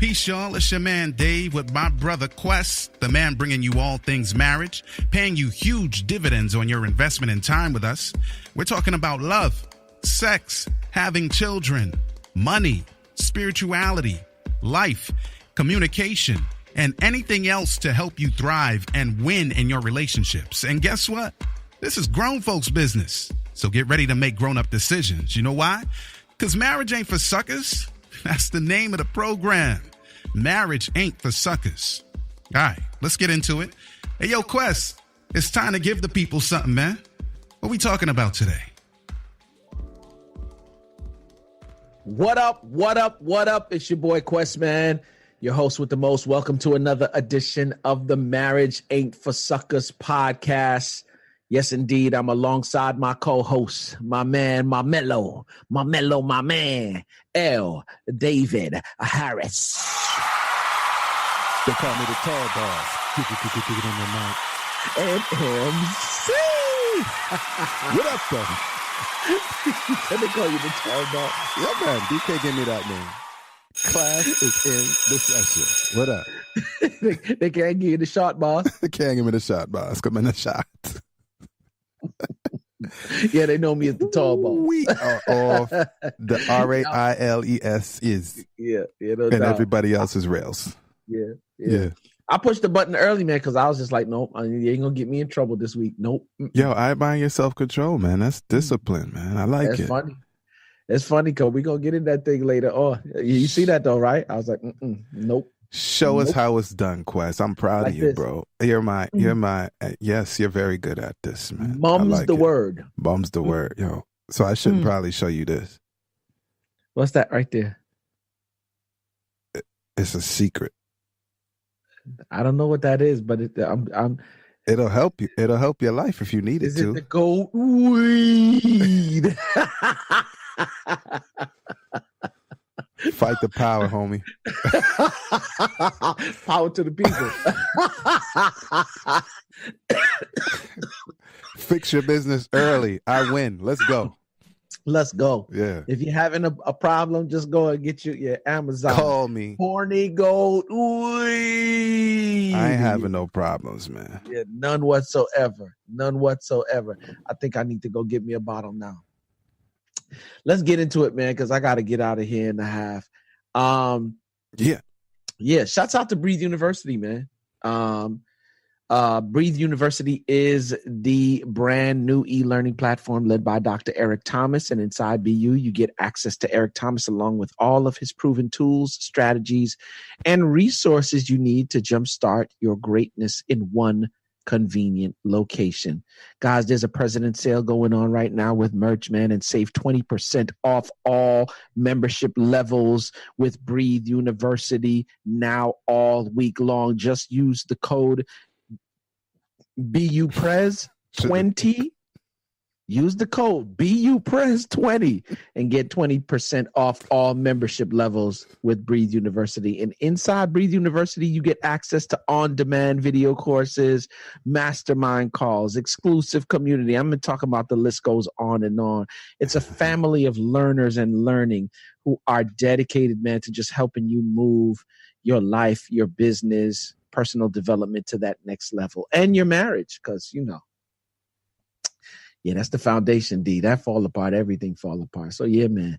Peace, y'all. It's your man Dave with my brother Quest, the man bringing you all things marriage, paying you huge dividends on your investment in time with us. We're talking about love, sex, having children, money, spirituality, life, communication, and anything else to help you thrive and win in your relationships. And guess what? This is grown folks' business. So get ready to make grown-up decisions. You know why? Because marriage ain't for suckers. That's the name of the program. Marriage ain't for suckers. All right, let's get into it. Hey, yo, Quest, it's time to give the people something, man. What we talking about today? What up, what up, what up? It's your boy Quest, man. Your host with the most. Welcome to another edition of the Marriage Ain't for Suckers podcast. Yes, indeed. I'm alongside my co-host, my man, my mellow, my man, L. David Harris. They call me the tall boss. And MC. What up, though? They call you the tall boss. Yeah, man. DK gave me that name. Class is in the session. What up? They can't give you the shot, boss. They can't give me the shot, boss. Come in the shot. Yeah, they know me as the tall boss. We are off the RAILES is. Yeah, no and doubt. everybody else is rails. Yeah. I pushed the button early, man, because I was just like, nope, you ain't gonna get me in trouble this week. Nope. Yo, I admire your self-control, man. That's discipline, man. I like That's it. funny. It's funny, because we're gonna get in that thing later. Oh, you see that though, right? I was like, nope. Show us how it's done, Quest. I'm proud Like of you, this. bro. Yes, you're very good at this, man. Mum's I like the it. word. Mum's the word, yo. So I shouldn't probably show you this. What's that right there? It's a secret. I don't know what that is, but It'll help you. It'll help your life if you need is it to. it the gold weed? Fight the power, homie. Power to the people. Fix your business early. I win. Let's go. Let's go. Yeah. If you're having a problem, just go and get your Amazon. Call me. Horny gold weed. I ain't having no problems, man. Yeah, none whatsoever. None whatsoever. I think I need to go get me a bottle now. Let's get into it, man, because I got to get out of here in a half. Yeah. Shouts out to Breathe University, man. Breathe University is the brand new e-learning platform led by Dr. Eric Thomas. And inside BU, you get access to Eric Thomas along with all of his proven tools, strategies, and resources you need to jumpstart your greatness in one convenient location. Guys, there's a President's Sale going on right now with merch, man, and save 20% off all membership levels with Breathe University now all week long. Just use the code BUPRES20. Use the code BUPRES20 and get 20% off all membership levels with Breathe University. And inside Breathe University, you get access to on-demand video courses, mastermind calls, exclusive community. I'm going to talk about the list goes on and on. It's a family of learners and learning who are dedicated, man, to just helping you move your life, your business, personal development to that next level, and your marriage, because that's the foundation, D. That fall apart, everything fall apart. So yeah, man.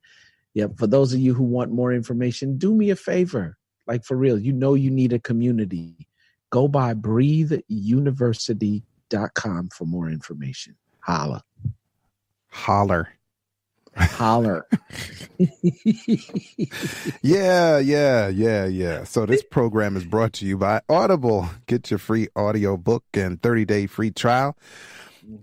Yeah, for those of you who want more information, do me a favor. Like for real, you need a community. Go by breatheuniversity.com for more information. Holler. Yeah. So this program is brought to you by Audible. Get your free audio book and 30-day free trial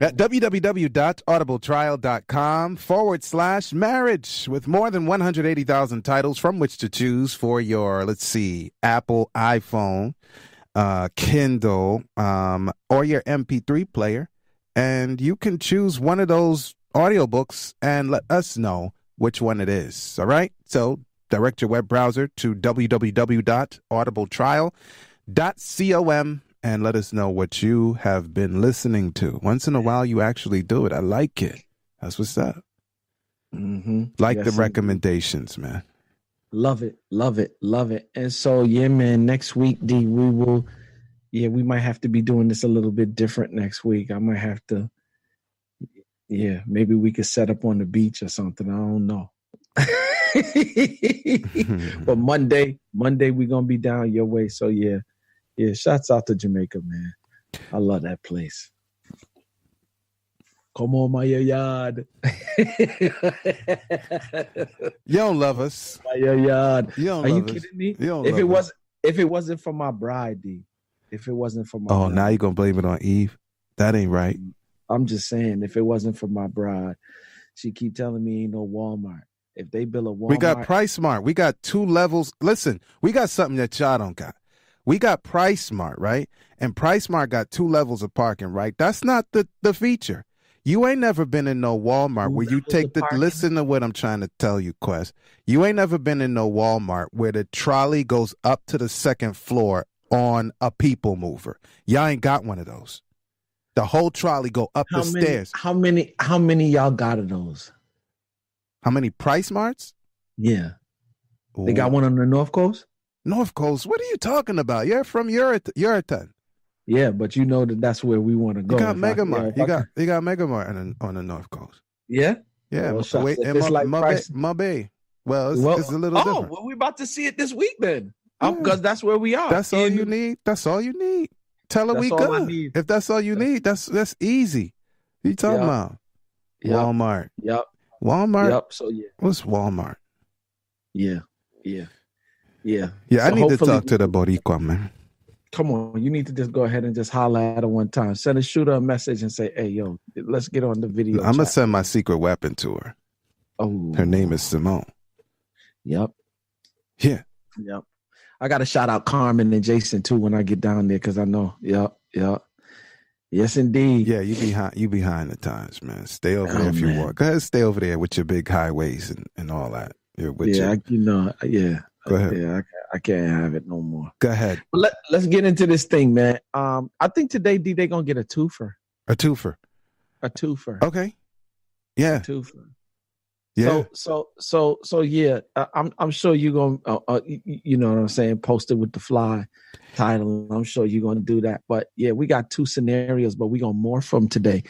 at www.audibletrial.com/marriage with more than 180,000 titles from which to choose for your, Apple iPhone, Kindle, or your MP3 player. And you can choose one of those audiobooks and let us know which one it is. All right. So direct your web browser to www.audibletrial.com and let us know what you have been listening to. Once in a while, you actually do it. I like it. That's what's up. Mm-hmm. Like the recommendations, man. Love it, love it, love it. And so, yeah, man, next week, D, we might have to be doing this a little bit different next week. I might have to, maybe we could set up on the beach or something. I don't know. But Monday we're going to be down your way. So, yeah, shouts out to Jamaica, man. I love that place. Come on, my yard. You don't love us. My yard. You don't Are you love us. kidding me? You don't If love us. it wasn't for my bride, D. If it wasn't for my Oh, bride. now you're going to blame it on Eve? That ain't right. I'm just saying, if it wasn't for my bride, she keep telling me ain't no Walmart. If they build a Walmart. We got Price Smart. We got 2 levels. Listen, we got something that y'all don't got. We got Price Smart, right? And Price Smart got 2 levels of parking, right? That's not the feature. You ain't never been in no Walmart where you take the, listen to what I'm trying to tell you, Quest. You ain't never been in no Walmart where the trolley goes up to the 2nd floor on a people mover. Y'all ain't got one of those. The whole trolley go up the stairs. How many y'all got of those? How many Price Smarts? Yeah. Ooh. They got one on the North Coast? North Coast? What are you talking about? You're from Uriton. Yeah, but you know that's where we want to go. You got Mega Mart. You got Mega Mart on the North Coast. Yeah? Yeah. Well, Wait, and my bay. Well, it's a little different. Well, we're about to see it this week then. Because that's where we are. That's all you need. That's all you need. Tell her we good. If that's all you need, that's easy. What you talking about? Yep. Walmart. Yep. Walmart. Yep. So yeah. What's Walmart? Yeah. Yeah, so I need to talk to the Boricua, man. Come on, you need to just go ahead and just holler at her one time. Send a shooter a message and say, "Hey, yo, let's get on the video." I'm gonna send my secret weapon to her. Oh, her name is Simone. Yep. Yeah. Yep. I got to shout out Carmen and Jason too when I get down there because I know. Yep. Yes, indeed. Yeah, you behind the times, man. Stay over there if you want. Go ahead, stay over there with your big highways and all that. Go ahead. Yeah, I can't have it no more. Go ahead. But let's get into this thing, man. I think today, D, they're gonna get a twofer. A twofer. Okay. Yeah. A twofer. Yeah. So yeah. I'm sure you're gonna, you know what I'm saying, post it with the fly title. I'm sure you're gonna do that. But yeah, we got 2 scenarios, but we're gonna morph them today.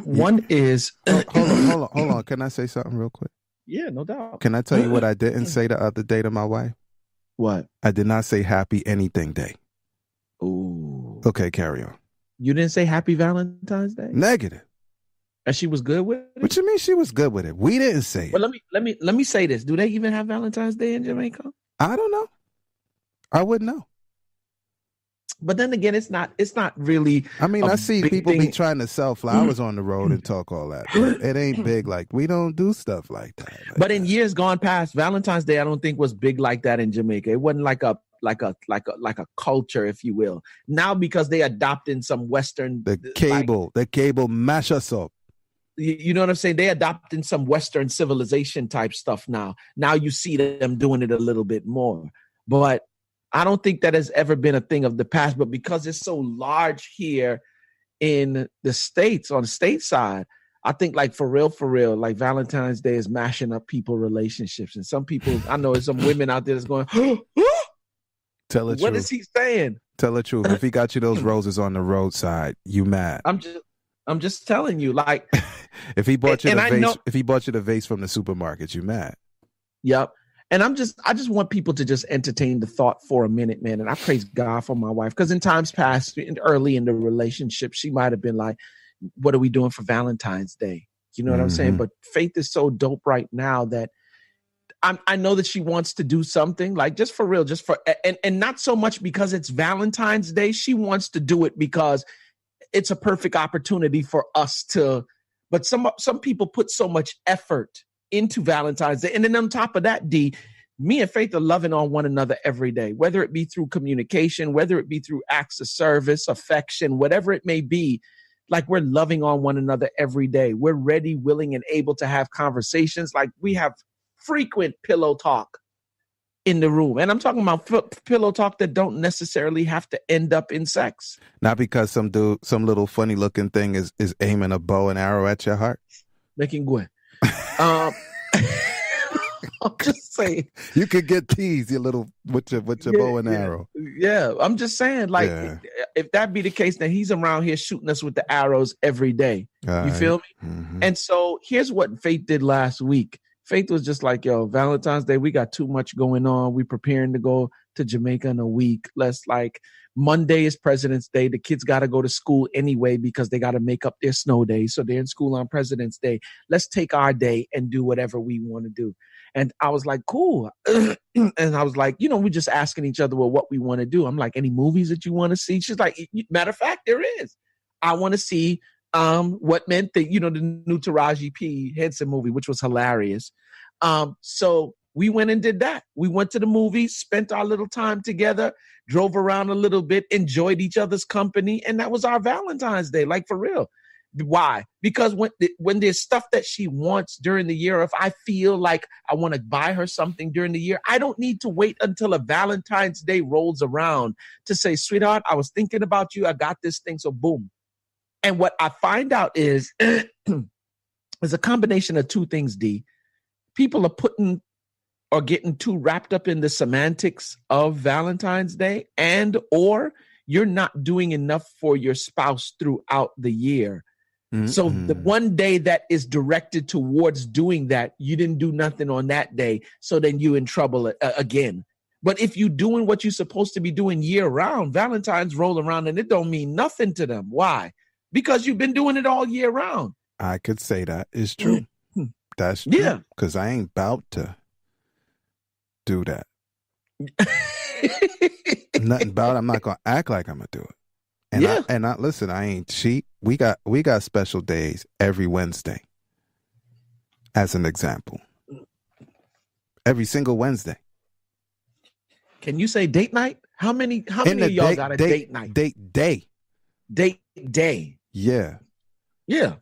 One is hold on. Can I say something real quick? Yeah, no doubt. Can I tell you what I didn't say the other day to my wife? What? I did not say Happy Anything Day. Ooh. Okay, carry on. You didn't say Happy Valentine's Day? Negative. And she was good with it? What you mean she was good with it? We didn't say it. Well, let me say this. Do they even have Valentine's Day in Jamaica? I don't know. I wouldn't know. But then again, it's not really. I mean, I see people be trying to sell flowers on the road and talk all that. It ain't big. Like, we don't do stuff like that. But in years gone past, Valentine's Day, I don't think was big like that in Jamaica. It wasn't like a culture, if you will. Now, because they adopted some Western the cable mash us up. You know what I'm saying? They adopting some Western civilization type stuff now. Now you see them doing it a little bit more. But I don't think that has ever been a thing of the past. But because it's so large here in the States, on the state side, I think like for real, like Valentine's Day is mashing up people relationships. And some people, I know there's some women out there that's going, tell the truth. What is he saying? Tell the truth. If he got you those roses on the roadside, you mad. I'm just telling you, like, if he bought you the vase from the supermarket, you mad. Yep. And I just want people to just entertain the thought for a minute, man. And I praise God for my wife, because in times past, early in the relationship, she might have been like, what are we doing for Valentine's Day? You know what I'm saying? But Faith is so dope right now that I know that she wants to do something, like, just for real, and not so much because it's Valentine's Day. She wants to do it because it's a perfect opportunity for us to, but some people put so much effort into Valentine's Day. And then on top of that, D, me and Faith are loving on one another every day, whether it be through communication, whether it be through acts of service, affection, whatever it may be. Like, we're loving on one another every day. We're ready, willing, and able to have conversations. Like, we have frequent pillow talk in the room. And I'm talking about pillow talk that don't necessarily have to end up in sex. Not because some little funny looking thing is aiming a bow and arrow at your heart. Making good. I'm just saying. You could get teased, you little with your bow and arrow. Yeah, I'm just saying, like, if that be the case, then he's around here shooting us with the arrows every day. You feel me? Mm-hmm. And so here's what Faith did last week. Faith was just like, yo, Valentine's Day, we got too much going on. We preparing to go to Jamaica in a week. Let's like, Monday is President's Day. The kids got to go to school anyway because they got to make up their snow days. So they're in school on President's Day. Let's take our day and do whatever we want to do. And I was like, cool. And I was like, we're just asking each other, well, what we want to do. I'm like, any movies that you want to see? She's like, matter of fact, there is. I want to see what meant that, the new Taraji P. Henson movie, which was hilarious. So we went and did that. We went to the movies, spent our little time together, drove around a little bit, enjoyed each other's company. And that was our Valentine's Day, like for real. Why? Because when there's stuff that she wants during the year, if I feel like I want to buy her something during the year, I don't need to wait until a Valentine's Day rolls around to say, sweetheart, I was thinking about you. I got this thing. So boom. And what I find out is a combination of two things, D. People are getting too wrapped up in the semantics of Valentine's Day, and or you're not doing enough for your spouse throughout the year. Mm-hmm. So the one day that is directed towards doing that, you didn't do nothing on that day. So then you're in trouble again. But if you're doing what you're supposed to be doing year round, Valentine's roll around and it don't mean nothing to them. Why? Because you've been doing it all year round. I could say that is true. Mm-hmm. That's true. Yeah. Because I ain't about to do that. Nothing about it. I'm not gonna act like I'm gonna do it. And I listen, I ain't cheap. We got special days every Wednesday. As an example. Every single Wednesday. Can you say date night? How many of y'all got a date night? Date day. Yeah. Yeah.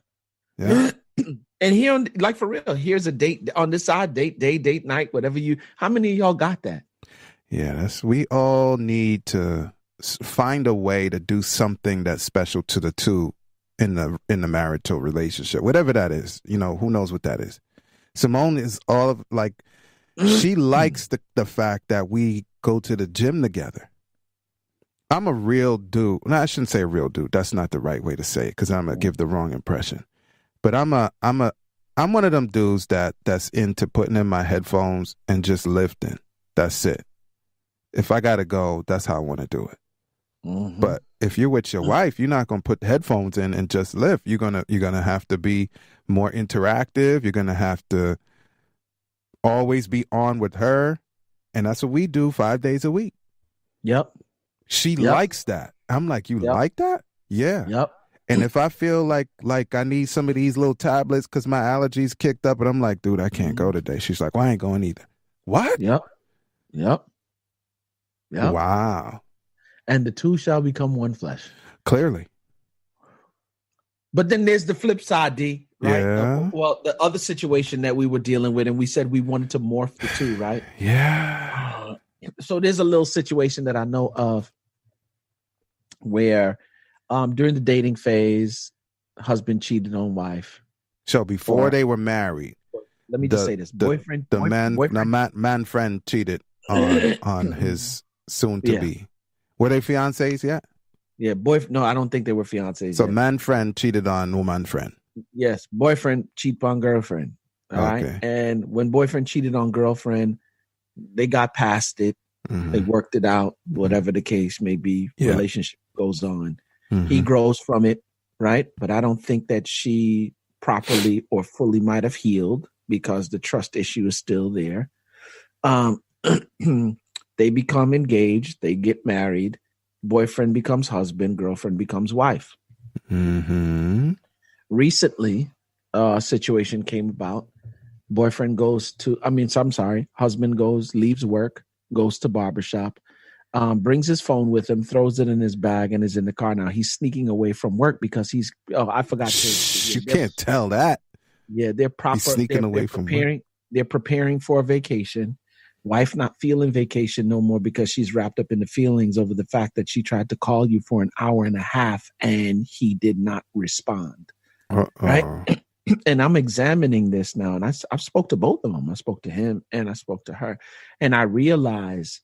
And here, like for real, here's a date on this side, date night, whatever how many of y'all got that? Yeah, we all need to find a way to do something that's special to the two in the marital relationship, whatever that is. Who knows what that is. Simone is all of like, she likes the fact that we go to the gym together. I'm a real dude. No, I shouldn't say a real dude. That's not the right way to say it because I'm gonna give the wrong impression. But I'm one of them dudes that's into putting in my headphones and just lifting. That's it. If I gotta go, that's how I want to do it. Mm-hmm. But if you're with your wife, you're not gonna put headphones in and just lift. You're gonna have to be more interactive. You're gonna have to always be on with her, and that's what we do 5 days a week. Yep. She likes that. I'm like, you like that? Yeah. Yep. And if I feel like I need some of these little tablets because my allergies kicked up, and I'm like, dude, I can't go today. She's like, well, I ain't going either. What? Yep. Wow. And the two shall become one flesh. Clearly. But then there's the flip side, D. Right? Yeah. Well, the other situation that we were dealing with, and we said we wanted to morph the two, right? Yeah. So there's a little situation that I know of where during the dating phase, husband cheated on wife. So before they were married. Let me just say this. Man friend cheated on his soon-to-be. Were they fiancés yet? Yeah, no, I don't think they were fiancés So yet. man friend cheated on woman friend. Yes, boyfriend cheated on girlfriend. All right. And when boyfriend cheated on girlfriend, they got past it. Mm-hmm. They worked it out, whatever the case may be. Yeah. Relationship goes on. Mm-hmm. He grows from it, right? But I don't think that she properly or fully might have healed because the trust issue is still there. They become engaged. They get married. Boyfriend becomes husband. Girlfriend becomes wife. Mm-hmm. Recently, a situation came about. Husband leaves work, goes to barbershop, brings his phone with him, throws it in his bag, and is in the car now. He's sneaking away from work because I forgot to. You can't tell that. Yeah, they're proper. He's sneaking away from work. They're preparing for a vacation. Wife not feeling vacation no more because she's wrapped up in the feelings over the fact that she tried to call you for an hour and a half and he did not respond. Right? And I'm examining this now, and I've spoke to both of them. I spoke to him and I spoke to her, and I realized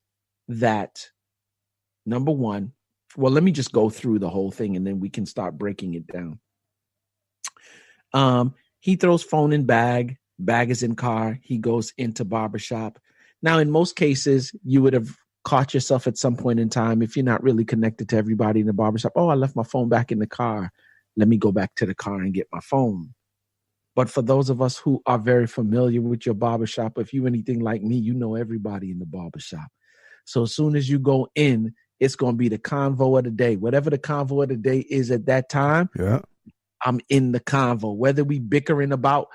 that, number one, well, let me just go through the whole thing and then we can start breaking it down. He throws phone in bag is in car. He goes into barbershop. Now, in most cases, you would have caught yourself at some point in time, if you're not really connected to everybody in the barbershop. Oh, I left my phone back in the car. Let me go back to the car and get my phone. But for those of us who are very familiar with your barbershop, if you're anything like me, you know everybody in the barbershop. So as soon as you go in, it's going to be the convo of the day. Whatever the convo of the day is at that time, I'm in the convo. Whether we bickering about,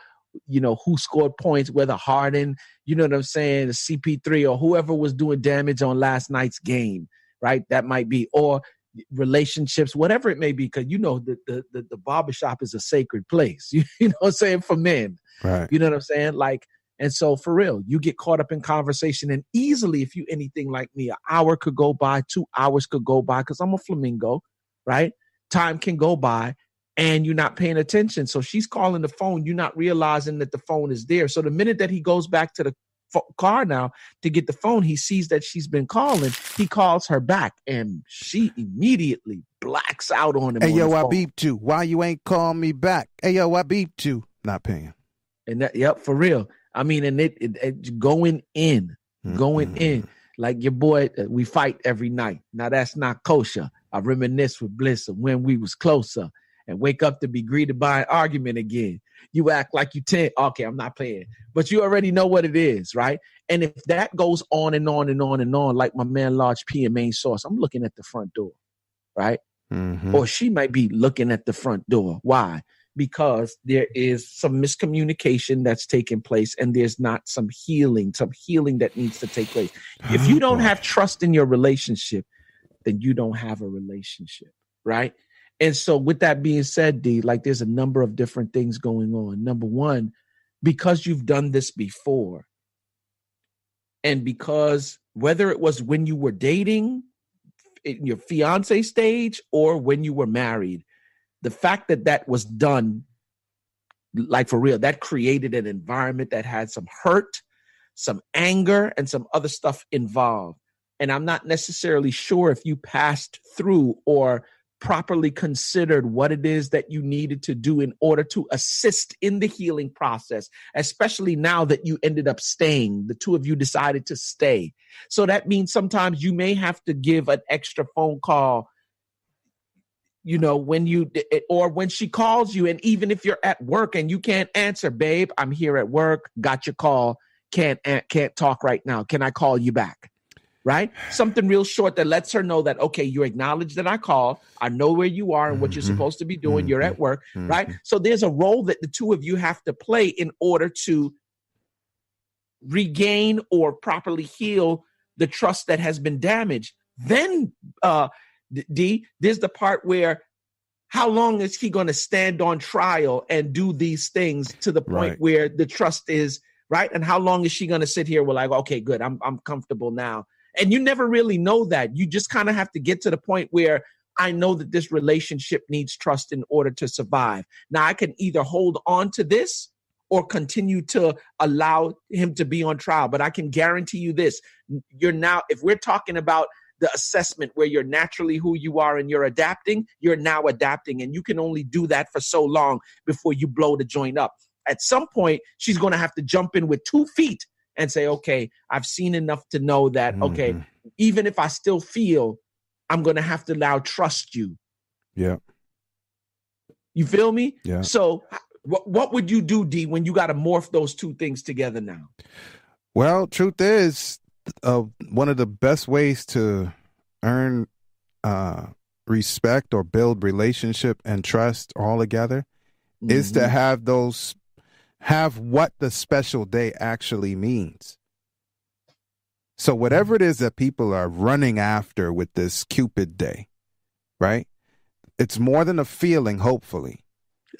who scored points, whether Harden, you know what I'm saying, the CP3 or whoever was doing damage on last night's game, right? That might be, or relationships, whatever it may be, because the barbershop is a sacred place. You know what I'm saying, for men. Right. You know what I'm saying? Like, and so for real, you get caught up in conversation, and easily, if you anything like me, an hour could go by, 2 hours could go by, because I'm a flamingo, right? Time can go by and you're not paying attention. So she's calling the phone, you're not realizing that the phone is there. So the minute that he goes back to the car now to get the phone, he sees that she's been calling. He calls her back, and she immediately blacks out on him. Hey, yo, I beeped you. Why you ain't call me back? Hey, yo, I beeped you. Not paying. And that, yep, for real. I mean, and it going in, like your boy, we fight every night. Now that's not kosher. I reminisce with Bliss of when we was closer, and wake up to be greeted by an argument again. You act like you 10. Okay, I'm not playing. But you already know what it is, right? And if that goes on and on and on and on, like my man Large P and Main Source, I'm looking at the front door, right? Mm-hmm. Or she might be looking at the front door. Why? Because there is some miscommunication that's taking place, and there's not some healing that needs to take place. If you don't have trust in your relationship, then you don't have a relationship, right? And so with that being said, D, like there's a number of different things going on. Number one, because you've done this before, and because whether it was when you were dating in your fiance stage or when you were married, the fact that that was done, like for real, that created an environment that had some hurt, some anger, and some other stuff involved. And I'm not necessarily sure if you passed through or properly considered what it is that you needed to do in order to assist in the healing process, especially now that you ended up staying. The two of you decided to stay. So that means sometimes you may have to give an extra phone call, when she calls you, and even if you're at work and you can't answer, babe, I'm here at work, got your call, can't talk right now. Can I call you back? Right? Something real short that lets her know that, okay, you acknowledge that I called. I know where you are and what you're supposed to be doing. You're at work, right? So there's a role that the two of you have to play in order to regain or properly heal the trust that has been damaged. Then, D, there's the part where how long is he going to stand on trial and do these things to the point where the trust is, right? And how long is she going to sit here with like, okay, good, I'm comfortable now. And you never really know that. You just kind of have to get to the point where I know that this relationship needs trust in order to survive. Now, I can either hold on to this or continue to allow him to be on trial. But I can guarantee you this. If we're talking about the assessment where you're naturally who you are and you're now adapting. And you can only do that for so long before you blow the joint up. At some point, she's going to have to jump in with 2 feet and say, okay, I've seen enough to know that, okay, even if I still feel, I'm going to have to now trust you. Yeah. You feel me? Yeah. So what would you do, D, when you got to morph those two things together now? Well, truth is, one of the best ways to earn respect or build relationship and trust all together is to have what the special day actually means. So whatever it is that people are running after with this Cupid Day, right? It's more than a feeling, hopefully.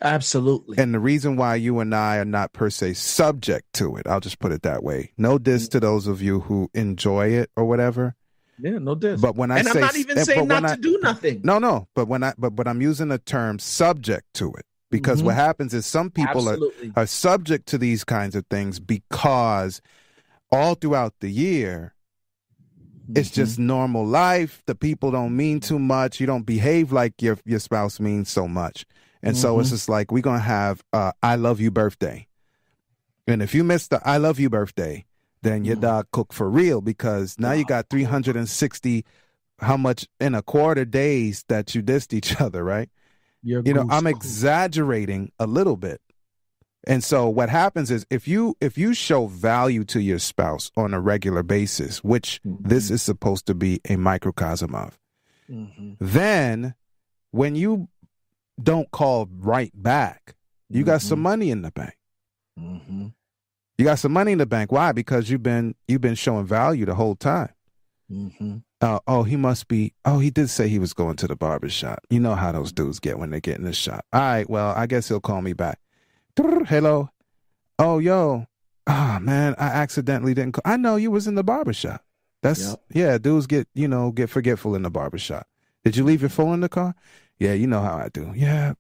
Absolutely. And the reason why you and I are not per se subject to it, I'll just put it that way. No diss to those of you who enjoy it or whatever. Yeah, no diss. But when I'm not even saying not to do nothing. No. But I'm using the term subject to it. Because what happens is some people are subject to these kinds of things because all throughout the year, it's just normal life. The people don't mean too much. You don't behave like your spouse means so much. And so it's just like, we're going to have I love you birthday. And if you miss the I love you birthday, then your dog cooked for real, because now you got 360, how much in a quarter days that you dissed each other, right? I'm exaggerating a little bit. And so what happens is if you show value to your spouse on a regular basis, which this is supposed to be a microcosm of, then when you don't call right back, you got some money in the bank. You got some money in the bank. Why? Because you've been showing value the whole time. He must be. Oh, he did say he was going to the barbershop. You know how those dudes get when they get in the shop. All right, well, I guess he'll call me back. Hello. Oh, yo. Ah, man, I accidentally didn't call. I know you was in the barbershop. Dudes get forgetful in the barbershop. Did you leave your phone in the car? Yeah, you know how I do. Yeah.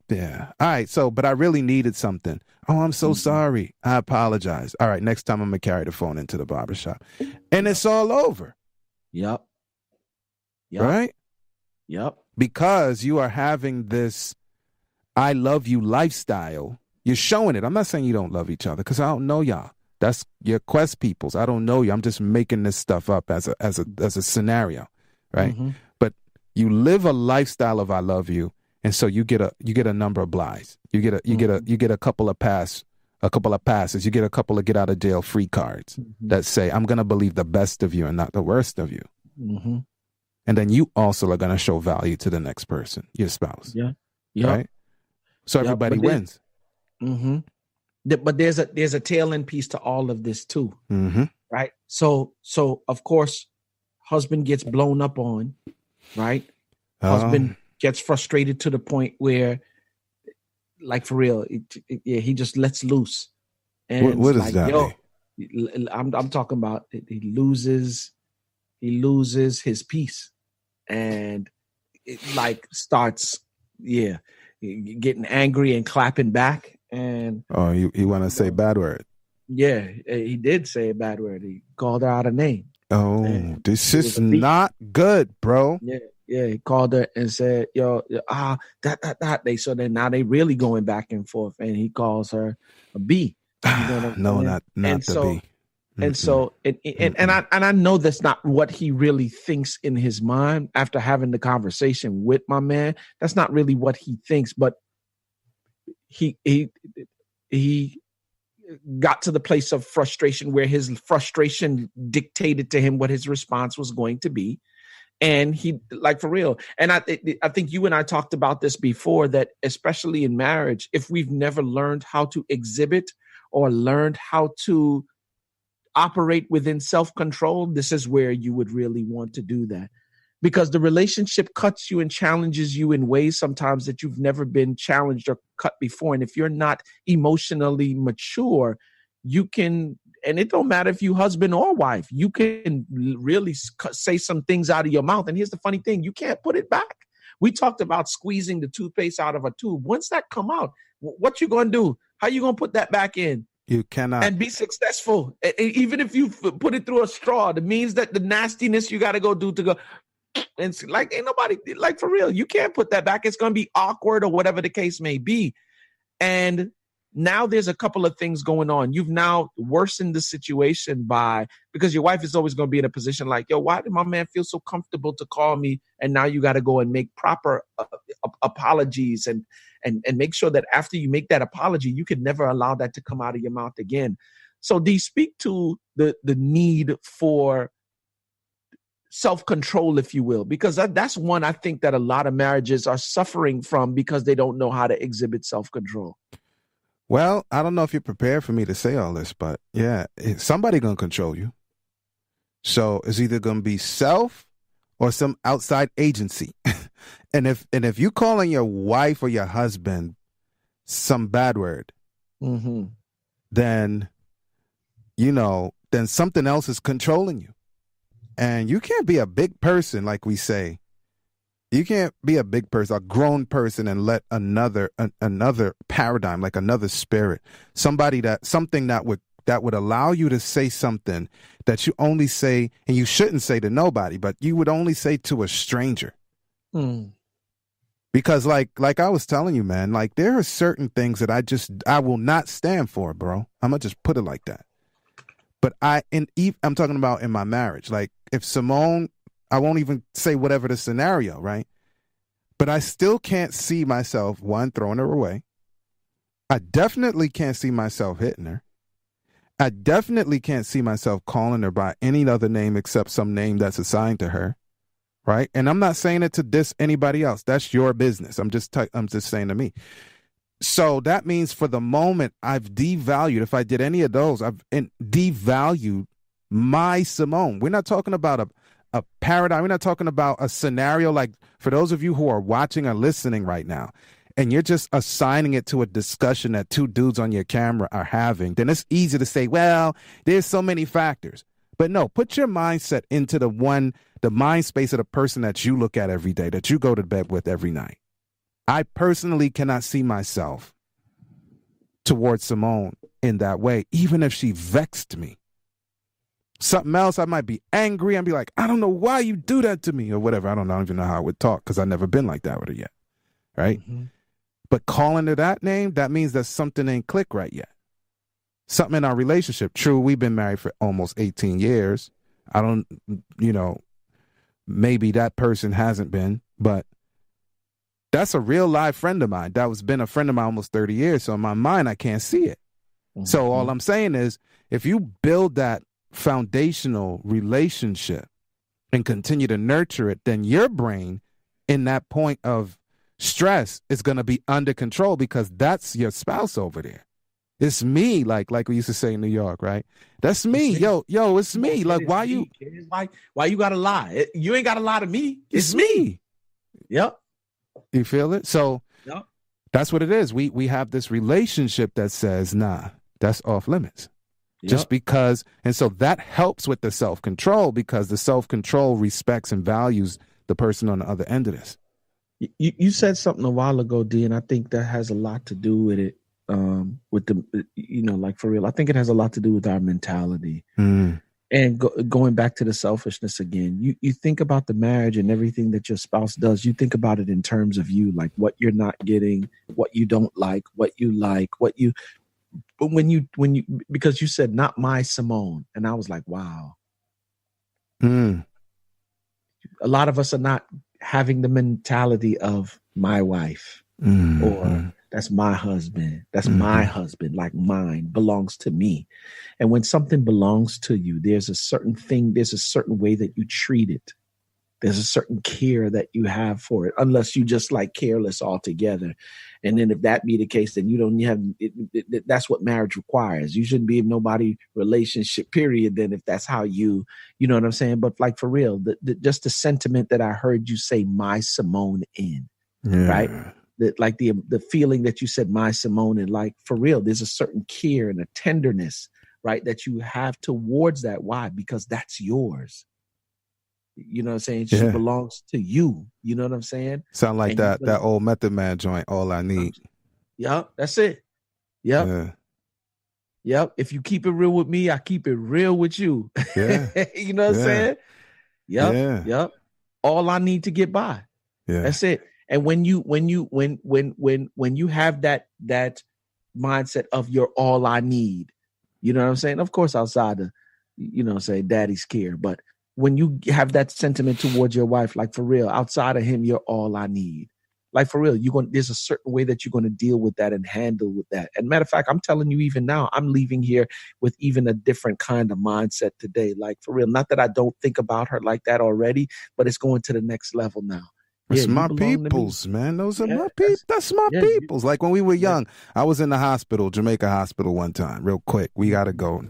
All right, but I really needed something. Oh, I'm so sorry. I apologize. All right, next time I'm going to carry the phone into the barbershop. And it's all over. Yep. Right? Yep. Because you are having this I love you lifestyle. You're showing it. I'm not saying you don't love each other, because I don't know y'all. That's your Quest peoples. I don't know you. I'm just making this stuff up as a scenario, right? But you live a lifestyle of I love you, and so you get a number of blighs. You get a couple of passes. You get a couple of get out of jail free cards that say, I'm going to believe the best of you and not the worst of you. And then you also are going to show value to the next person, your spouse. Yeah. Right? So everybody wins. But there's a tail end piece to all of this too. Right? So of course, husband gets blown up on, right? Husband gets frustrated to the point where, like, for real, he just lets loose. And what is that? I'm talking about he loses his peace, and it like starts getting angry and clapping back. And you want to say bad word? Yeah, he did say a bad word. He called her out a name. This is not good, bro. Yeah, he called her and said, that. So then now they really going back and forth, and he calls her a B. No, not the B. And so, and I know that's not what he really thinks in his mind after having the conversation with my man. That's not really what he thinks, but he got to the place of frustration where his frustration dictated to him what his response was going to be. And he, like, for real. And I think you and I talked about this before, that especially in marriage, if we've never learned how to exhibit or learned how to operate within self-control, this is where you would really want to do that. Because the relationship cuts you and challenges you in ways sometimes that you've never been challenged or cut before. And if you're not emotionally mature, you can, and it don't matter if you husband or wife, you can really say some things out of your mouth. And here's the funny thing, you can't put it back. We talked about squeezing the toothpaste out of a tube. Once that come out, what you going to do? How you going to put that back in? You cannot. And be successful. Even if you put it through a straw, it means that the nastiness you got to go do to go. And it's like, ain't nobody, like, for real, you can't put that back. It's going to be awkward or whatever the case may be. And now there's a couple of things going on. You've now worsened the situation because your wife is always going to be in a position like, yo, why did my man feel so comfortable to call me? And now you got to go and make proper apologies and make sure that after you make that apology, you could never allow that to come out of your mouth again. So do you speak to the need for self-control, if you will? Because that's one I think that a lot of marriages are suffering from because they don't know how to exhibit self-control. Well, I don't know if you're prepared for me to say all this, but yeah, somebody going to control you. So it's either going to be self or some outside agency. and if you calling your wife or your husband some bad word, then something else is controlling you. And you can't be a big person, like we say, You can't be a big person, a grown person, and let another paradigm, like another spirit, something that would allow you to say something that you only say, and you shouldn't say to nobody, but you would only say to a stranger. Because like I was telling you, man, like there are certain things that I will not stand for, bro. I'm gonna just put it like that. But I'm talking about in my marriage. Like if Simone, I won't even say whatever the scenario, right? But I still can't see myself, one, throwing her away. I definitely can't see myself hitting her. I definitely can't see myself calling her by any other name except some name that's assigned to her, right? And I'm not saying it to diss anybody else. That's your business. I'm just saying to me. So that means for the moment, I've devalued. If I did any of those, I've devalued my Simone. We're not talking about a paradigm. We're not talking about a scenario like for those of you who are watching or listening right now, and you're just assigning it to a discussion that two dudes on your camera are having, then it's easy to say, well, there's so many factors. But no, put your mindset into the mind space of the person that you look at every day, that you go to bed with every night. I personally cannot see myself towards Simone in that way, even if she vexed me. Something else, I might be angry and be like, I don't know why you do that to me or whatever. I don't even know how I would talk because I've never been like that with her yet, right? Mm-hmm. But calling her that name, that means that something ain't click right yet. Something in our relationship. True, we've been married for almost 18 years. I don't, maybe that person hasn't been, but that's a real live friend of mine. That was been a friend of mine almost 30 years. So in my mind, I can't see it. Mm-hmm. So all I'm saying is if you build that foundational relationship and continue to nurture it, then your brain in that point of stress is going to be under control because that's your spouse over there. It's me, like we used to say in New York, right? That's me. Yo, it's me. Like, why you gotta lie? You ain't gotta lie to me. It's me. Yep. You feel it? So yep. That's what it is. We have this relationship that says, nah, that's off limits. Yep. Just because, and so that helps with the self-control because the self-control respects and values the person on the other end of this. You said something a while ago, D, and I think that has a lot to do with it. With the, like for real, I think it has a lot to do with our mentality. And going back to the selfishness again, you think about the marriage and everything that your spouse does. You think about it in terms of you, like what you're not getting, what you don't like, what you like, what you. But when you because you said not my Simone, and I was like, wow. A lot of us are not having the mentality of my wife or that's my husband. That's my husband, like mine belongs to me. And when something belongs to you, there's a certain thing, there's a certain way that you treat it. There's a certain care that you have for it, unless you just like careless altogether. And then if that be the case, then you don't have it, that's what marriage requires. You shouldn't be in nobody relationship, period. Then if that's how you know what I'm saying? But like for real, just the sentiment that I heard you say, my Simone in, right? Like the feeling that you said, my Simone, and like for real, there's a certain care and a tenderness, right, that you have towards that. Why? Because that's yours. You know what I'm saying? She belongs to you. You know what I'm saying? Sound like that old Method Man joint, All I Need. Yep, that's it. Yep. Yeah. Yep. If you keep it real with me, I keep it real with you. Yeah. You know what I'm saying? Yep. Yeah. Yep. All I need to get by. Yeah. That's it. And when you have that mindset of you're all I need, you know what I'm saying? Of course, outside of, say daddy's care, but when you have that sentiment towards your wife, like for real, outside of him, you're all I need. Like for real, there's a certain way that you're going to deal with that and handle with that. And matter of fact, I'm telling you, even now, I'm leaving here with even a different kind of mindset today. Like for real, not that I don't think about her like that already, but it's going to the next level now. It's my peoples, man. Those are my people. That's my peoples. Like when we were young, I was in the hospital, Jamaica Hospital one time, real quick. We got to go.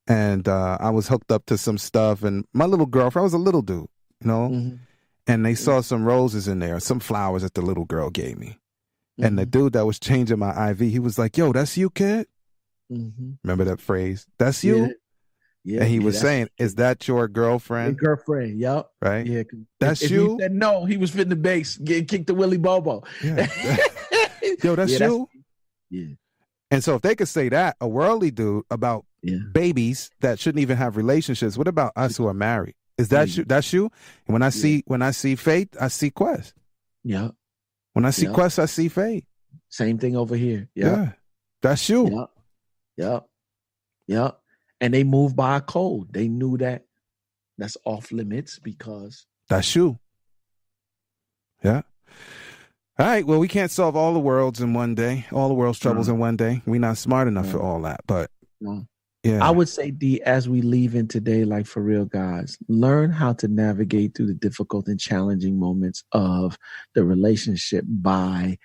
And I was hooked up to some stuff. And my little girlfriend, I was a little dude, and they saw some roses in there, some flowers that the little girl gave me. And the dude that was changing my IV, he was like, yo, that's you, kid? Remember that phrase? That's you? Yeah, and he was that's saying, "Is that your your girlfriend?" girlfriend. Yep. Right? Yeah. 'Cause That's if you? he said no, he was fitting the base, getting kicked to Willie Bobo. Yeah. Yo, that's Yeah, you. Yeah. And so if they could say that, a worldly dude, about Yeah. babies that shouldn't even have relationships, what about us who are married? Is that you? That's you? And when I see Faith, I see Quest. Yeah. When I see Yeah. Quest, I see Faith. Same thing over here. Yeah. That's you. Yep. Yep. Yep. And they moved by a code. They knew that that's off limits because That's you. Yeah. All right. Well, we can't solve all the worlds in one day, all the world's troubles in one day. We're not smart enough for all that. But yeah, I would say, D, as we leave in today, like for real, guys, learn how to navigate through the difficult and challenging moments of the relationship by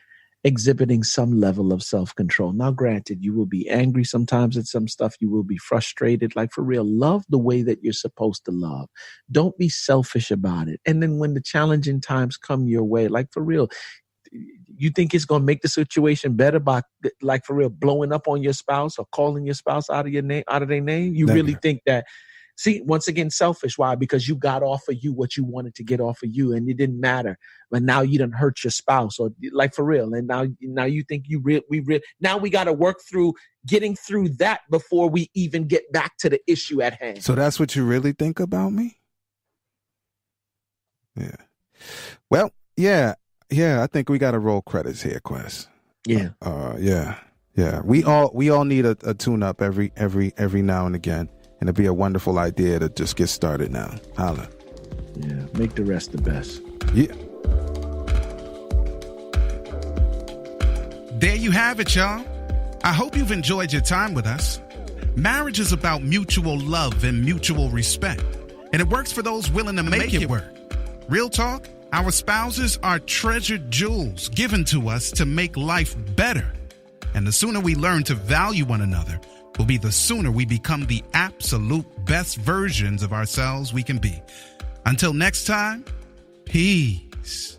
exhibiting some level of self-control. Now, granted, you will be angry sometimes at some stuff. You will be frustrated. Like for real, love the way that you're supposed to love. Don't be selfish about it. And then when the challenging times come your way, like for real, you think it's going to make the situation better by, like for real, blowing up on your spouse or calling your spouse out of your name, out of their name? You really think that? See, once again, selfish. Why? Because you got off of you what you wanted to get off of you, and it didn't matter. But now you done hurt your spouse, or like for real. And now you think now we got to work through getting through that before we even get back to the issue at hand. So that's what you really think about me? Yeah. Well, yeah. I think we got to roll credits here, Quest. Yeah. Yeah. We all need a tune up every now and again. And it'd be a wonderful idea to just get started now. Holla. Yeah, make the rest the best. Yeah. There you have it, y'all. I hope you've enjoyed your time with us. Marriage is about mutual love and mutual respect, and it works for those willing to make it work. Real talk, our spouses are treasured jewels given to us to make life better. And the sooner we learn to value one another, will be the sooner we become the absolute best versions of ourselves we can be. Until next time, peace.